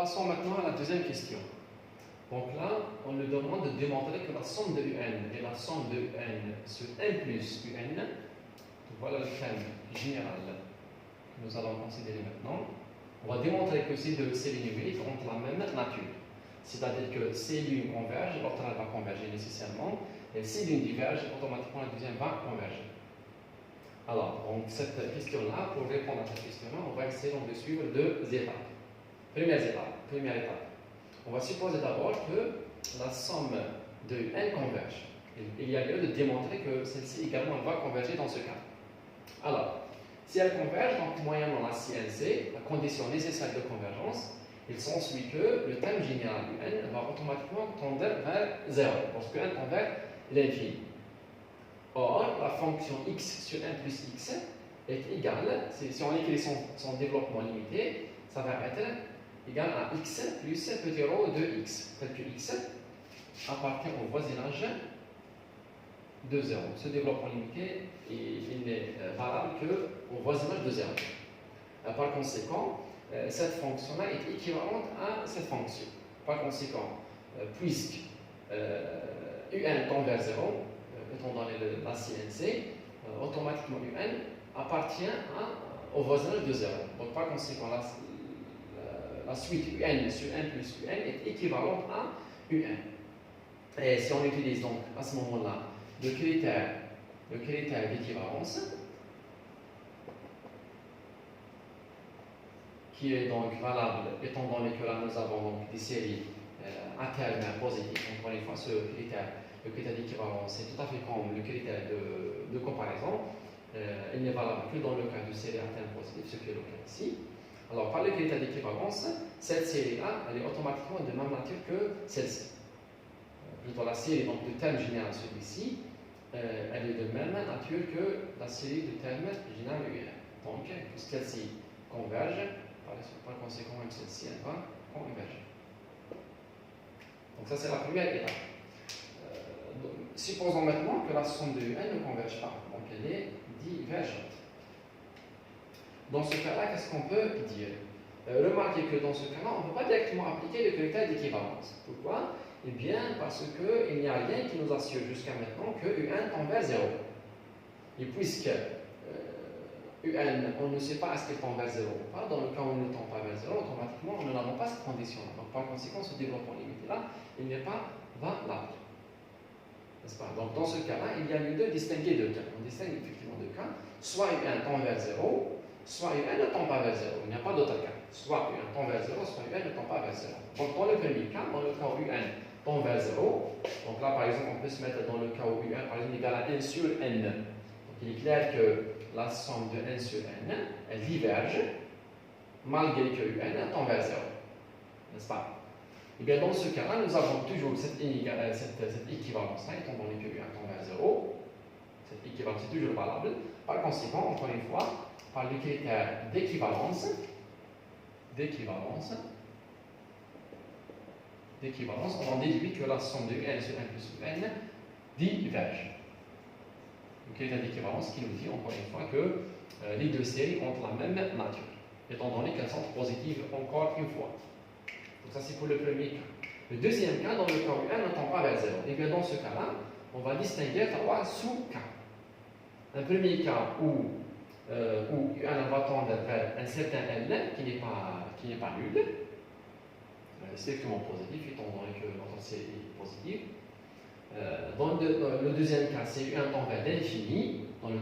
Passons maintenant à la deuxième question. Donc là, on nous demande de démontrer que la somme de UN et la somme de UN sur n plus UN, voilà le terme général que nous allons considérer maintenant. On va démontrer que ces deux séries numériques ont la même nature. C'est-à-dire que si l'une converge, l'autre va converger nécessairement, et si l'une diverge, automatiquement la deuxième va converger. Alors, donc cette question-là, pour répondre à cette question-là, on va essayer donc de suivre deux étapes. Première étape. On va supposer d'abord que la somme de n converge. Il y a lieu de démontrer que celle-ci également va converger dans ce cas. Alors, si elle converge, donc moyennant la CNC, la condition nécessaire de convergence, il s'ensuit que le terme général du n va automatiquement tendre vers 0, parce que n tend vers l'infini. Or, la fonction x sur 1 plus x est égale, si on écrit son développement limité, ça va être égal à x plus petit ρ de x, tel que x appartient au voisinage de 0. Ce développement limité, il n'est valable qu'au voisinage de 0. Par conséquent, cette fonction-là est équivalente à cette fonction. Par conséquent, puisque un tend vers 0, étant donné la CNC, automatiquement un appartient au voisinage de 0. Donc par conséquent, la suite un sur 1 plus un est équivalente à un. Et si on utilise donc à ce moment-là le critère d'équivalence, qui est donc valable étant donné que là nous avons donc des séries à terme positifs. Encore une fois, le critère d'équivalence est tout à fait comme le critère de comparaison. Il n'est valable que dans le cas de série à terme positif, ce qui est le cas ici. Alors, par le critère d'équivalence, cette série-là, elle est automatiquement de même nature que celle-ci. Plutôt la série donc, de terme général celui-ci, elle est de même nature que la série de termes général UR. Donc, puisque celle-ci converge, par conséquent, même celle-ci, elle va converger. Donc, ça, c'est la première étape. Supposons maintenant que la somme de UN ne converge pas, donc elle est divergente. Dans ce cas-là, qu'est-ce qu'on peut dire? Remarquez que dans ce cas-là, on ne peut pas directement appliquer le critère d'équivalence. Pourquoi? Eh bien, parce qu'il n'y a rien qui nous assure jusqu'à maintenant que UN tend vers 0. Et puisque UN, on ne sait pas est-ce qu'il tend vers 0 ou pas, dans le cas où il ne tend pas vers 0, automatiquement, nous n'avons pas cette condition-là. Donc, par conséquent, ce développement limité-là, il n'est pas valable. N'est-ce pas? Donc, dans ce cas-là, il y a lieu de distinguer deux cas. On distingue effectivement deux cas. Soit UN tend vers 0, soit UN ne tend pas vers 0. Il n'y a pas d'autre cas. Soit UN tend vers 0, soit UN ne tend pas vers 0. Donc, dans le premier cas, dans le cas où UN tend vers 0, donc là, par exemple, on peut se mettre dans le cas où UN, par exemple, est égal à 1 sur N. Donc, il est clair que la somme de N sur N, elle diverge, malgré que UN tend vers 0. N'est-ce pas? Et bien, dans ce cas-là, nous avons toujours cette équivalence-là, étant donné que UN tend vers 0. Cette équivalence est toujours valable. Par conséquent, encore une fois, par le critère d'équivalence, on en déduit que la somme de n sur n plus n diverge. Le critère d'équivalence qui nous dit encore une fois que les deux séries ont la même nature, étant donné qu'elles sont positives encore une fois. Donc ça c'est pour le premier cas. Le deuxième cas, dans le cas où n ne tend pas vers 0, et bien dans ce cas-là, on va distinguer trois sous-cas. Un premier cas où n va tendre vers un certain n qui n'est pas nul, strictement positif, étant donné que notre série est positive. Dans le deuxième cas, c'est un tend vers l'infini. Dans le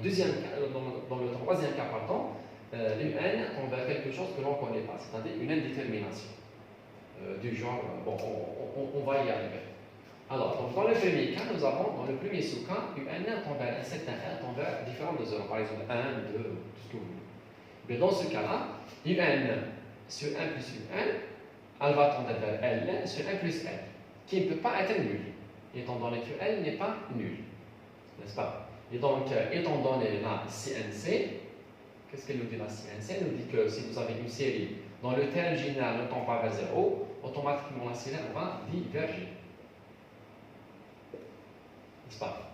troisième cas, pardon, un tend vers quelque chose que l'on ne connaît pas, c'est-à-dire une indétermination du genre, bon, on va y arriver. Alors, donc dans le premier cas, nous avons, dans le premier sous-cas, un tend vers un certain n tend vers différents de 0, par exemple 1, 2, tout ce que vous voulez. Mais dans ce cas-là, un sur 1 plus elle va tendre vers L sur 1 plus L, qui ne peut pas être nul, étant donné que L n'est pas nul. N'est-ce pas? Et donc, étant donné la CNC, qu'est-ce qu'elle nous dit la CNC? Elle nous dit que si vous avez une série dont le terme général ne tend pas vers 0, automatiquement la série va diverger. N'est-ce pas?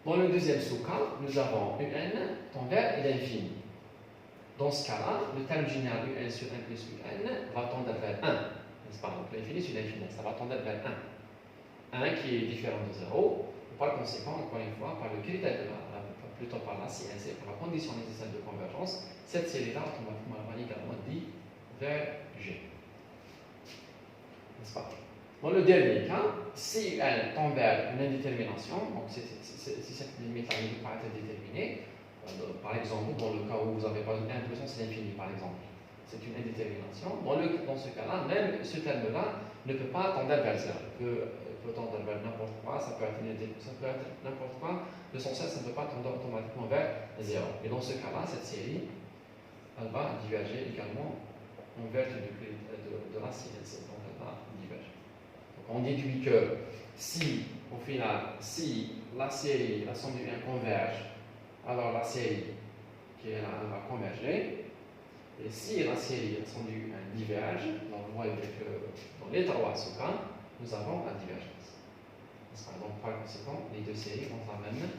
Dans le deuxième sous-cas, nous avons un tend vers l'infini. dans ce cas-là, le terme général un sur 1 plus un va tendre vers 1. N'est-ce pas? Donc l'infini sur l'infini, ça va tendre vers 1. 1 qui est différent de 0. Par conséquent, encore une fois, par le critère plutôt par la CNC, par la condition nécessaire de convergence, cette série-là automatiquement va également diverger. N'est-ce pas? Dans le dernier cas, si elle tend vers une indétermination, donc si cette limite-là ne peut pas être déterminée, par exemple, dans le cas où vous avez pas une 1 plus 1, c'est l'infini, par exemple. C'est une indétermination. Dans ce cas-là, même ce terme-là ne peut pas tendre vers 0. Il peut tendre vers n'importe quoi, ça peut être n'importe quoi. Le sens ça ne peut pas tendre automatiquement vers 0. Et dans ce cas-là, cette série, elle va diverger également en vertu de la CNC. Donc elle va diverger. Donc on déduit que si, au final, si la série, la somme du 1 converge, alors la série qui est là, elle va converger. Et si la série, la somme du 1 diverge, donc vous voyez que dans les trois cas, nous avons la divergence. Donc par conséquent, les deux séries ont la même